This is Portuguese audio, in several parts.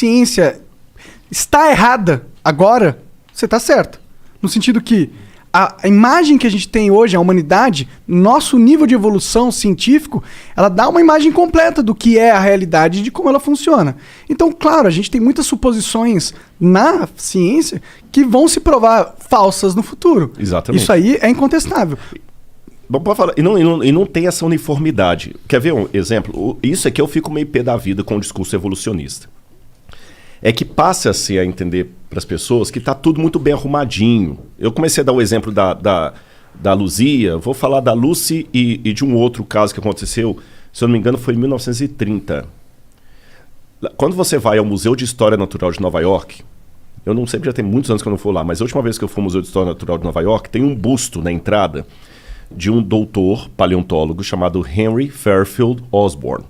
ciência está errada agora, você está certo. No sentido que a imagem que a gente tem hoje, a humanidade, nosso nível de evolução científico, ela dá uma imagem completa do que é a realidade e de como ela funciona. Então, claro, a gente tem muitas suposições na ciência que vão se provar falsas no futuro. Exatamente. Isso aí é incontestável. Bom, pode falar. E não tem essa uniformidade. Quer ver um exemplo? Isso é que eu fico meio pé da vida com o discurso evolucionista. É que passa-se a entender para as pessoas que está tudo muito bem arrumadinho. Eu comecei a dar o exemplo da Luzia, vou falar da Lucy e de um outro caso que aconteceu, se eu não me engano, foi em 1930. Quando você vai ao Museu de História Natural de Nova York, eu não sei, já tem muitos anos que eu não fui lá, mas a última vez que eu fui ao Museu de História Natural de Nova York, tem um busto na entrada de um doutor paleontólogo chamado Henry Fairfield Osborn.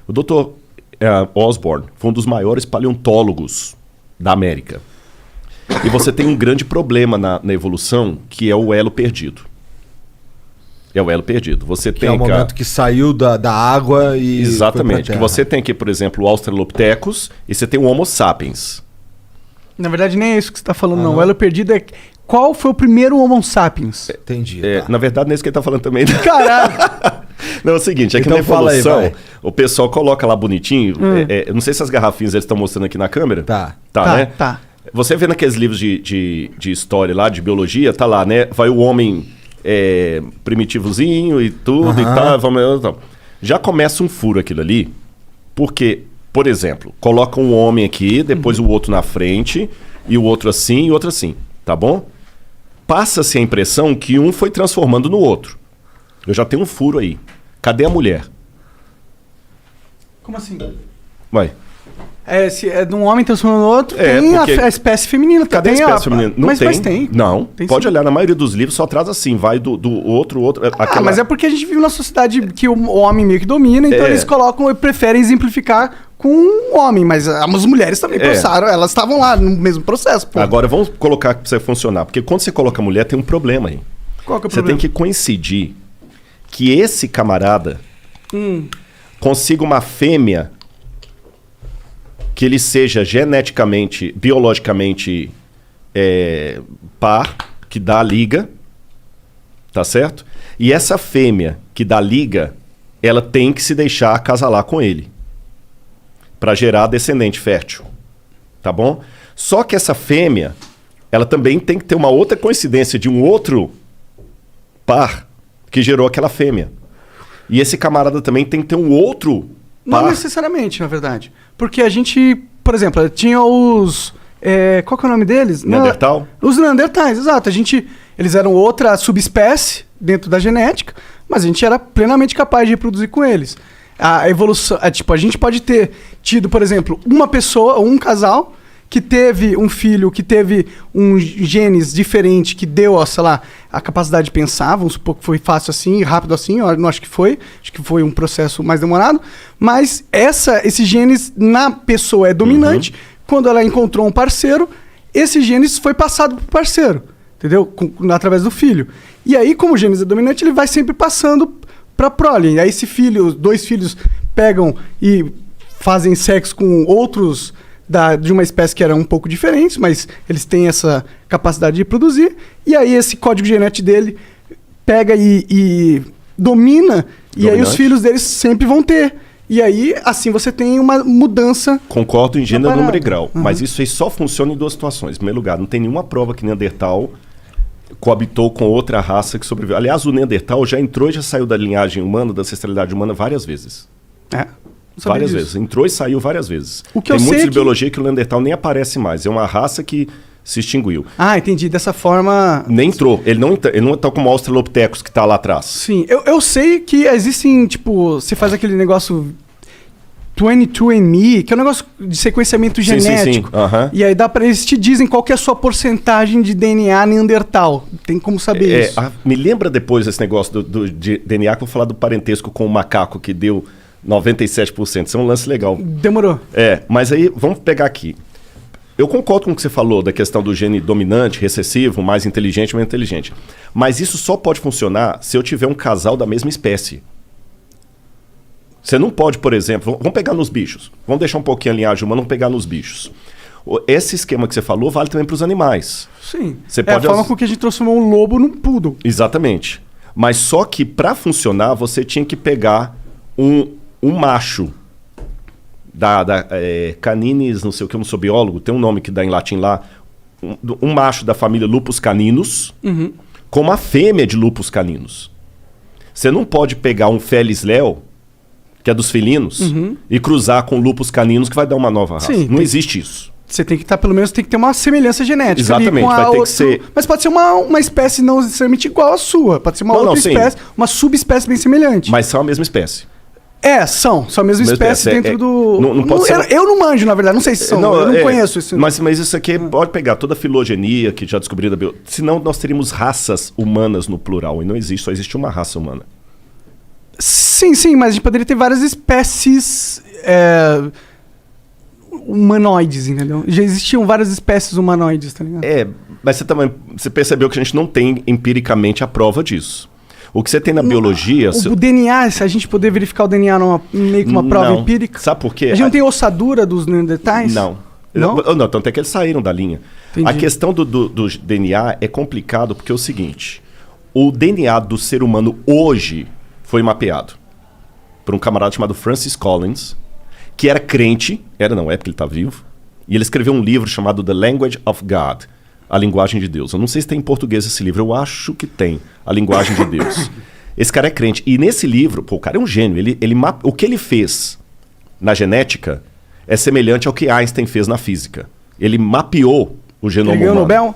O doutor Osborn foi um dos maiores paleontólogos da América. E você tem um grande problema na evolução, que é o elo perdido. É o elo perdido. Você Que tem é o momento que saiu da água e exatamente. foi Que pra você tem aqui, por exemplo, o Australopithecus e você tem o Homo sapiens. Na verdade, nem é isso que você está falando, não. não. O elo perdido é qual foi o primeiro Homo sapiens. Entendi. É, tá. na verdade, não é isso que ele está falando também. Caralho! Não, é o seguinte, é que Então na fala aí, evolução, vai. o pessoal coloca lá bonitinho. Eu não sei se as garrafinhas eles estão mostrando aqui na câmera. Tá. Tá, né? tá. Você vê naqueles livros de história lá, de biologia, tá lá, né? Vai o homem primitivozinho e tudo e tal, tal. Já começa um furo aquilo ali, porque, por exemplo, coloca um homem aqui, depois o outro na frente, e o outro assim e o outro assim, tá bom? Passa-se a impressão que um foi transformando no outro. Eu já tenho um furo aí. Cadê a mulher? Como assim? Vai. Se é de um homem transformando no outro, É, tem porque- a espécie feminina. Cadê a tem espécie feminina? Não mas, tem. Mas tem. Não. Tem Pode sim. olhar, na maioria dos livros só traz assim, vai do outro. Mas é porque a gente vive numa sociedade que o homem meio que domina, então eles colocam e preferem exemplificar com um homem. Mas as mulheres também passaram, elas estavam lá no mesmo processo. Pô. Agora vamos colocar pra você funcionar. Porque quando você coloca mulher, tem um problema aí. Qual que é o Você problema? tem que coincidir que esse camarada consiga uma fêmea que ele seja geneticamente, biologicamente par, que dá a liga, tá certo? E essa fêmea que dá liga, ela tem que se deixar acasalar com ele para gerar descendente fértil, tá bom? Só que essa fêmea, ela também tem que ter uma outra coincidência de um outro par que gerou aquela fêmea. E esse camarada também tem que ter um outro Não par. necessariamente, na verdade. Porque a gente, por exemplo, tinha os... qual que é o nome deles? Neandertal? Os Neandertais, exato. Eles eram outra subespécie dentro da genética, mas a gente era plenamente capaz de reproduzir com eles. A evolução... a gente pode ter tido, por exemplo, uma pessoa, ou um casal, que teve um filho, que teve um genes diferente, que deu, sei lá, a capacidade de pensar, vamos supor que foi fácil assim, rápido assim, eu não acho que foi um processo mais demorado, mas esse genes na pessoa é dominante, quando ela encontrou um parceiro, esse genes foi passado pro parceiro, entendeu? Através do filho. E aí, como o genes é dominante, ele vai sempre passando pra prole. E aí, esse filho, os dois filhos pegam e fazem sexo com outros de uma espécie que era um pouco diferente, mas eles têm essa capacidade de reproduzir, e aí esse código genético dele pega e domina, e aí os filhos deles sempre vão ter. E aí, assim, você tem uma mudança... Concordo em gênero, número e grau. Uhum. Mas isso aí só funciona em duas situações. Em primeiro lugar, não tem nenhuma prova que Neandertal coabitou com outra raça que sobreviveu. Aliás, o Neandertal já entrou e já saiu da linhagem humana, da ancestralidade humana várias vezes. Várias vezes. Entrou e saiu várias vezes. O que tem eu muitos sei de biologia que o Neandertal nem aparece mais. É uma raça que se extinguiu. Ah, entendi. Dessa forma... Nem entrou. Ele não tá como o Australopithecus que tá lá atrás. Sim. Eu sei que existem, tipo... Você faz aquele negócio 22andMe, que é um negócio de sequenciamento genético. Sim. Uhum. E aí eles te dizem qual que é a sua porcentagem de DNA Neandertal. Tem como saber isso. Me lembra depois esse negócio de DNA, que eu vou falar do parentesco com o macaco que deu 97%. Isso é um lance legal. Demorou. Mas aí, vamos pegar aqui. Eu concordo com o que você falou da questão do gene dominante, recessivo, mais inteligente, menos inteligente. Mas isso só pode funcionar se eu tiver um casal da mesma espécie. Você não pode, por exemplo... Vamos pegar nos bichos. Vamos deixar um pouquinho a linhagem humana, vamos pegar nos bichos. Esse esquema que você falou vale também para os animais. Sim. Você É pode a forma com que a gente transformou um lobo num poodle. Exatamente. Mas só que para funcionar, você tinha que pegar um macho da Caninis, não sei o que, eu não sou biólogo, tem um nome que dá em latim lá, um macho da família Lupus caninus, com uma fêmea de Lupus caninus. Você não pode pegar um Felis leo, que é dos felinos, e cruzar com Lupus caninus, que vai dar uma nova raça. Sim, não existe isso. Você tem que estar, pelo menos, tem que ter uma semelhança genética. Exatamente, ali com vai ter que ser... Mas pode ser uma espécie não necessariamente igual à sua. Pode ser uma outra espécie, uma subespécie bem semelhante. Mas são a mesma espécie. São a mesma espécie dentro do... Não pode ser... Eu não manjo, na verdade, não sei se são, eu não conheço isso. Mas isso aqui pode pegar toda a filogenia que já descobriu da biologia. Senão nós teríamos raças humanas no plural, e não existe, só existe uma raça humana. Sim, mas a gente poderia ter várias espécies humanoides, entendeu? Já existiam várias espécies humanoides, tá ligado? Mas você percebeu que a gente não tem empiricamente a prova disso. O que você tem na biologia... O DNA, se a gente poder verificar o DNA meio que uma prova empírica... Sabe por quê? A gente não tem ossadura dos neandertais? Não. Não? Não, tanto é que eles saíram da linha. Entendi. A questão do DNA é complicado porque é o seguinte. O DNA do ser humano hoje foi mapeado por um camarada chamado Francis Collins, que era crente, é porque ele está vivo, e ele escreveu um livro chamado The Language of God, A Linguagem de Deus. Eu não sei se tem em português esse livro, eu acho que tem, A Linguagem de Deus. Esse cara é crente, e nesse livro, o cara é um gênio, o que ele fez na genética é semelhante ao que Einstein fez na física. Ele mapeou o genoma humano. Ele ganhou o Nobel?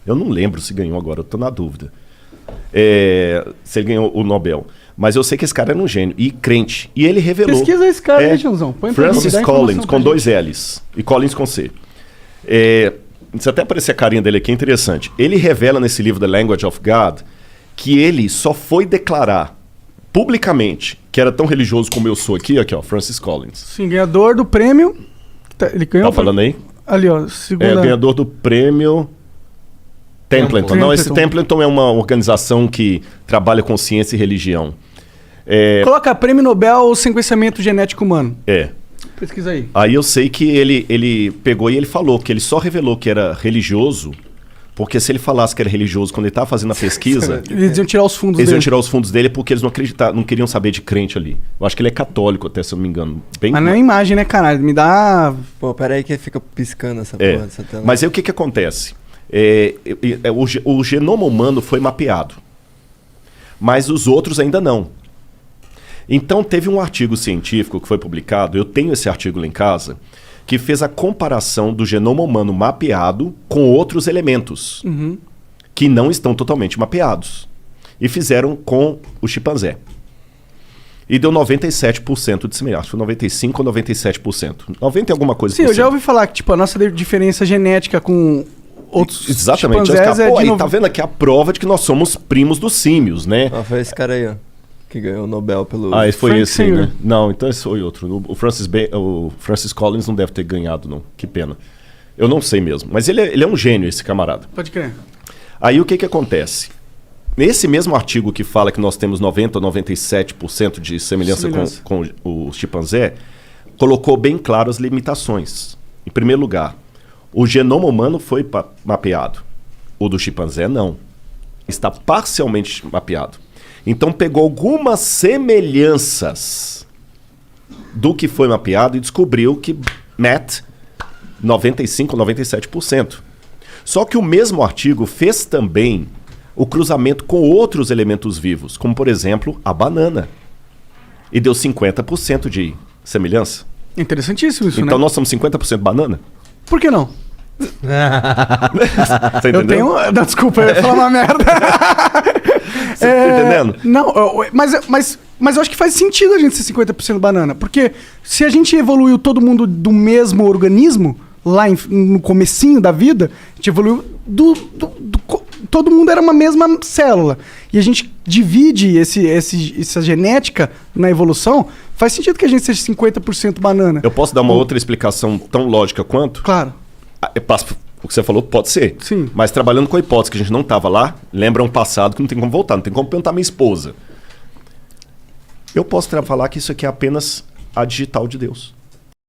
Eu não lembro se ganhou agora, eu estou na dúvida. Se ele ganhou o Nobel. Mas eu sei que esse cara era um gênio e crente. E ele revelou... Pesquisa esse cara aí, Tiãozão. Francis Collins, com 2 L's. E Collins com C. Se até aparecer a carinha dele aqui, é interessante. Ele revela nesse livro The Language of God que ele só foi declarar publicamente que era tão religioso como eu sou aqui, ó, Francis Collins. Sim, ganhador do prêmio. Ele ganhou... Tá falando aí? Ali, ó. Segunda... ganhador do prêmio... Templeton. Não, esse Templeton é uma organização que trabalha com ciência e religião. Coloca prêmio Nobel sequenciamento genético humano. Pesquisa aí. Aí eu sei que ele pegou e ele falou que ele só revelou que era religioso, porque se ele falasse que era religioso quando ele estava fazendo a pesquisa... Eles iam tirar os fundos dele. Eles iam tirar os fundos dele porque eles não queriam saber de crente ali. Eu acho que ele é católico até, se eu não me engano. Mas não é imagem, né, caralho? Me dá... Pô, peraí que fica piscando essa porra dessa tela. Mas aí o que acontece? O genoma humano foi mapeado, mas os outros ainda não. Então teve um artigo científico que foi publicado, eu tenho esse artigo lá em casa, que fez a comparação do genoma humano mapeado com outros elementos que não estão totalmente mapeados. E fizeram com o chimpanzé. E deu 97% de semelhança. Foi 95% ou 97%. 90% e alguma coisa. Sim, eu já ouvi falar que a nossa diferença genética com outros exatamente. chimpanzés aí tá vendo aqui a prova de que nós somos primos dos símios, né? Foi esse cara aí, ó, que ganhou o Nobel pelo... esse foi Frank esse aí, Singer. né? Não, então esse foi outro. O Francis Collins não deve ter ganhado, não. Que pena. Eu não sei mesmo. Mas ele é um gênio, esse camarada. Pode crer. Aí o que acontece? Nesse mesmo artigo que fala que nós temos 90% ou 97% de semelhança com o chimpanzé, colocou bem claro as limitações. Em primeiro lugar, o genoma humano foi mapeado. O do chimpanzé não. Está parcialmente mapeado. Então pegou algumas semelhanças do que foi mapeado e descobriu que 95% ou 97%. Só que o mesmo artigo fez também o cruzamento com outros elementos vivos, como por exemplo a banana. E deu 50% de semelhança. Interessantíssimo isso, então né? nós somos 50% banana? Por que não? Tá entendendo? Não, desculpa, eu ia falar uma merda. Você tá entendendo? Não, mas eu acho que faz sentido a gente ser 50% banana. Porque se a gente evoluiu todo mundo do mesmo organismo, lá no comecinho da vida, a gente evoluiu todo mundo era uma mesma célula. E a gente divide essa genética na evolução, faz sentido que a gente seja 50% banana. Eu posso dar uma outra explicação tão lógica quanto? Claro. O que você falou pode ser. Sim. Mas trabalhando com a hipótese que a gente não estava lá, lembra um passado que não tem como voltar, não tem como perguntar à minha esposa. Eu posso falar que isso aqui é apenas a digital de Deus.